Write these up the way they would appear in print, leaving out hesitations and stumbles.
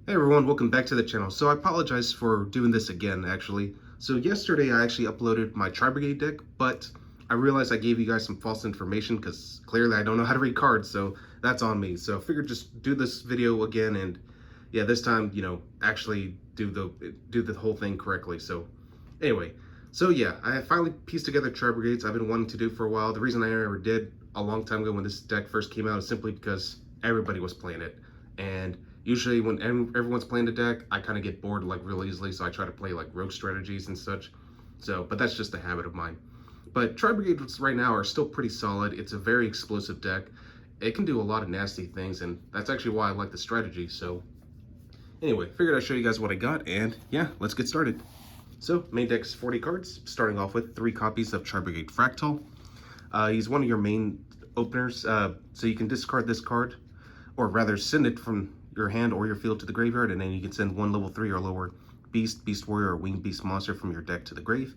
Hey everyone, welcome back to the channel. So I apologize for doing this again, actually. So yesterday I actually uploaded my Tri-Brigade deck, but I realized I gave you guys some false information because clearly I don't know how to read cards, so that's on me. So I figured just do this video again and yeah, this time, actually do the whole thing correctly. So anyway, so yeah, I finally pieced together Tri-Brigades I've been wanting to do for a while. The reason I never did a long time ago when this deck first came out is simply because everybody was playing it. And usually when everyone's playing the deck, I kind of get bored like real easily, so I try to play like rogue strategies and such. So, but that's just a habit of mine. But Tri-Brigades right now are still pretty solid. It's a very explosive deck. It can do a lot of nasty things, and that's actually why I like the strategy. So anyway, figured I'd show you guys what I got, and yeah, let's get started. So main deck's 40 cards, starting off with 3 copies of Tri-Brigade Fractal. He's one of your main openers, so you can discard this card, or rather send it from your hand or your field to the graveyard, and then you can send one level 3 or lower beast, beast warrior, or winged beast monster from your deck to the grave.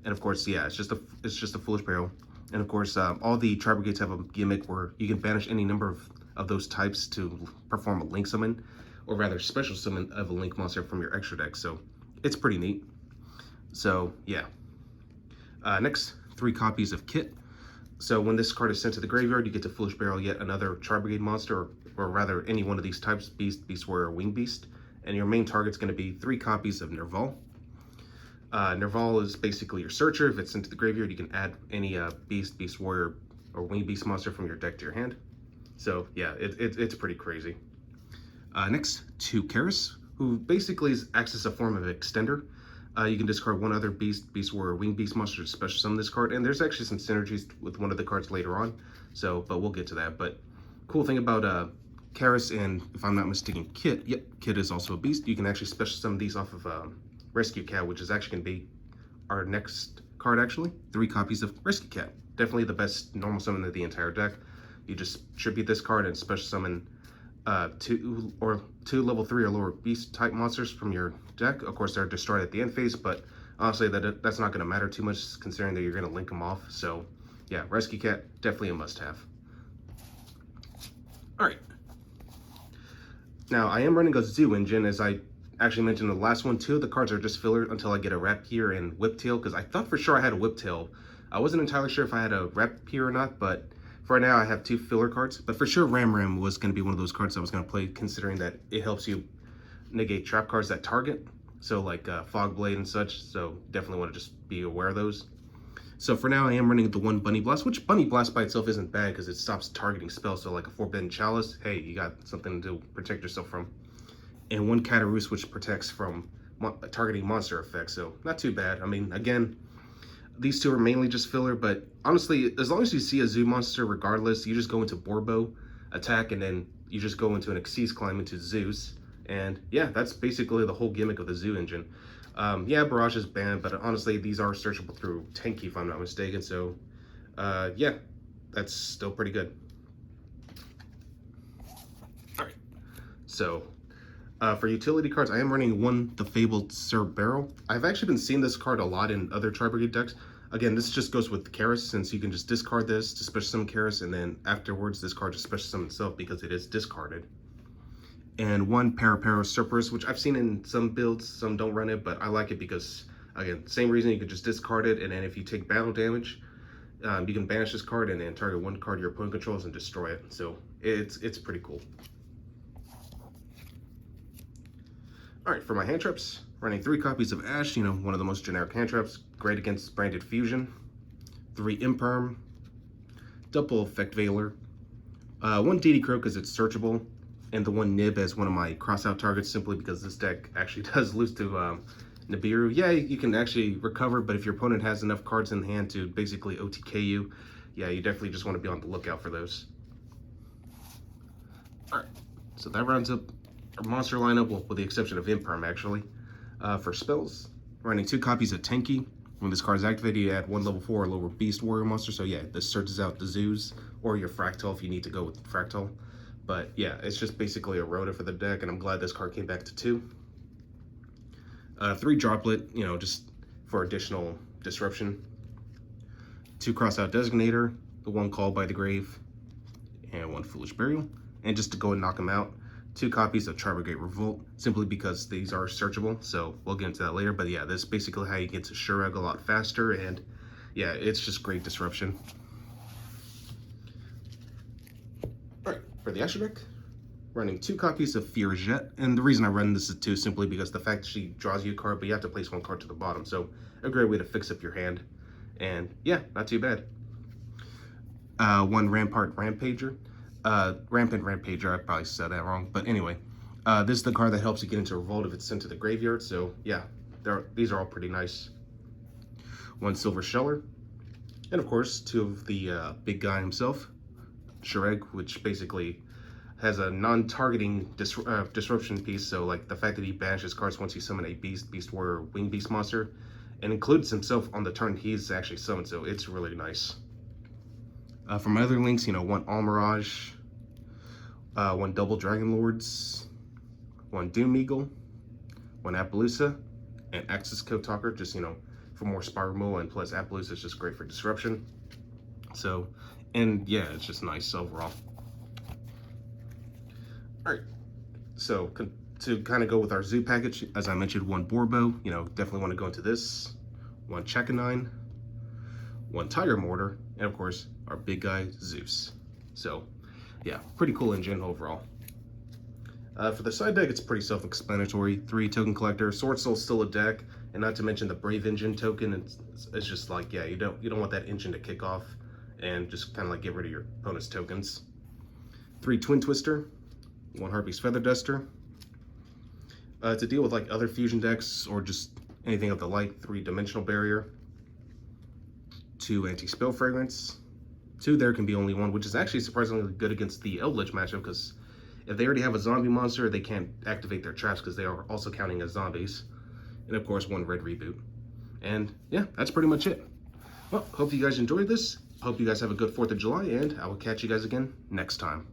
And of course, yeah, it's just a foolish barrel. And of course, all the Tri-Brigades have a gimmick where you can banish any number of those types to perform a link summon, or rather special summon of a link monster from your extra deck. So it's pretty neat. So yeah. Next, 3 copies of Kit. So when this card is sent to the graveyard, you get to Foolish Barrel yet another Tri-Brigade monster, or rather any one of these types, Beast, Beast Warrior, or Wing Beast. And your main target's going to be 3 copies of Nerval. Nerval is basically your searcher. If it's sent to the graveyard, you can add any Beast, Beast Warrior, or Wing Beast monster from your deck to your hand. So yeah, it's pretty crazy. Next, 2 Karis, who basically acts as a form of extender. You can discard one other Beast, Beast Warrior, Wing Beast monster to special summon this card, and there's actually some synergies with one of the cards later on, so, but we'll get to that. But cool thing about Karis, and if I'm not mistaken, Kit, yep, Kit is also a beast. You can actually special summon these off of Rescue Cat, which is actually going to be our next card, actually. 3 copies of Rescue Cat. Definitely the best normal summon of the entire deck. You just tribute this card and special summon 2 level 3 or lower beast type monsters from your deck. Of course, they're destroyed at the end phase, but honestly, that's not going to matter too much considering that you're going to link them off. So yeah, Rescue Cat, definitely a must-have. All right. Now, I am running a Zoo engine, as I actually mentioned in the last one too. The cards are just filler until I get a Rapier and Whiptail, because I thought for sure I had a Whiptail. I wasn't entirely sure if I had a Rapier or not, but for right now, I have 2 filler cards, but for sure Ram was going to be one of those cards I was going to play, considering that it helps you negate trap cards that target, so like Fog Blade and such, so definitely want to just be aware of those. So for now, I am running the 1 Bunny Blast, which Bunny Blast by itself isn't bad because it stops targeting spells, so like a Forbidden Chalice, hey, you got something to protect yourself from. And 1 Cataroost, which protects from targeting monster effects, so not too bad. I mean, again, these 2 are mainly just filler, but honestly, as long as you see a Zoo monster, regardless, you just go into Borbo, attack, and then you just go into an Xyz climb into Zeus. And yeah, that's basically the whole gimmick of the Zoo engine. Yeah, Barrage is banned, but honestly, these are searchable through Tenki, if I'm not mistaken. So yeah, that's still pretty good. All right, so for utility cards, I am running 1 The Fabled Sir Barrel. I've actually been seeing this card a lot in other Tri-Brigade decks. Again, this just goes with Karis, since you can just discard this to special summon Karis, and then afterwards this card just special summon itself because it is discarded. And 1 Parapara Cerberus, which I've seen in some builds, some don't run it, but I like it because, again, same reason, you could just discard it, and then if you take battle damage, you can banish this card and then target 1 card your opponent controls and destroy it. So it's pretty cool. All right, for my hand traps, running 3 copies of Ash, one of the most generic hand traps, great against Branded Fusion. 3 Imperm, double Effect Veiler, 1 DD Crow because it's searchable, and the 1 Nib as one of my cross-out targets, simply because this deck actually does lose to Nibiru. Yeah, you can actually recover, but if your opponent has enough cards in hand to basically OTK you, yeah, you definitely just want to be on the lookout for those. All right, so that rounds up our monster lineup, well, with the exception of Imperm, actually. For spells, running 2 copies of Tenki. When this card is activated, you add 1 level 4 or lower Beast Warrior monster. So yeah, this searches out the Zeus or your Fractal if you need to go with Fractal. But yeah, it's just basically a Rhoda for the deck, and I'm glad this card came back to 2. 3 Droplet, just for additional disruption. 2 Crossout Designator, the 1 Call by the Grave, and 1 Foolish Burial. And just to go and knock them out, 2 copies of Tri-Brigade Revolt, simply because these are searchable, so we'll get into that later. But yeah, this is basically how you get to Shurag a lot faster, and yeah, it's just great disruption. Alright, for the extra deck, running 2 copies of Fear Jet, and the reason I run this is too simply because the fact that she draws you a card, but you have to place 1 card to the bottom, so a great way to fix up your hand, and yeah, not too bad. 1 Rampant Rampager, I probably said that wrong, but anyway, this is the card that helps you get into Revolt if it's sent to the graveyard, so yeah, these are all pretty nice. 1 Silver Sheller, and of course 2 of the big guy himself, Shurag, which basically has a non-targeting disruption piece, so like the fact that he banishes cards once you summon a Beast Warrior, Wing Beast monster, and includes himself on the turn he's actually summoned, so it's really nice. For my other links, 1 Almirage, 1 Double Dragon Lords, 1 Doom Eagle, 1 Appaloosa, and Axis Code Talker, just, for more Spiral Removal, and plus Appaloosa is just great for disruption. So, and yeah, it's just nice overall. Alright, so to kind of go with our zoo package, as I mentioned, 1 Borbo, definitely want to go into this, 1 Chakanine, 1 Tiger Mortar, and of course, our big guy, Zeus. So, yeah, pretty cool engine overall. For the side deck, it's pretty self-explanatory. 3 Token Collector, Sword Soul's still a deck, and not to mention the Brave Engine token. It's just like, yeah, you don't want that engine to kick off, and just kind of like get rid of your opponent's tokens. 3 Twin Twister, 1 Harpy's Feather Duster. To deal with like other fusion decks or just anything of the like, 3 Dimensional Barrier, 2 Anti-Spell Fragrance. 2 there can be only 1, which is actually surprisingly good against the Eldritch matchup, because if they already have a zombie monster, they can't activate their traps because they are also counting as zombies. And of course, 1 Red Reboot. And yeah, that's pretty much it. Well, hope you guys enjoyed this. Hope you guys have a good 4th of July, and I will catch you guys again next time.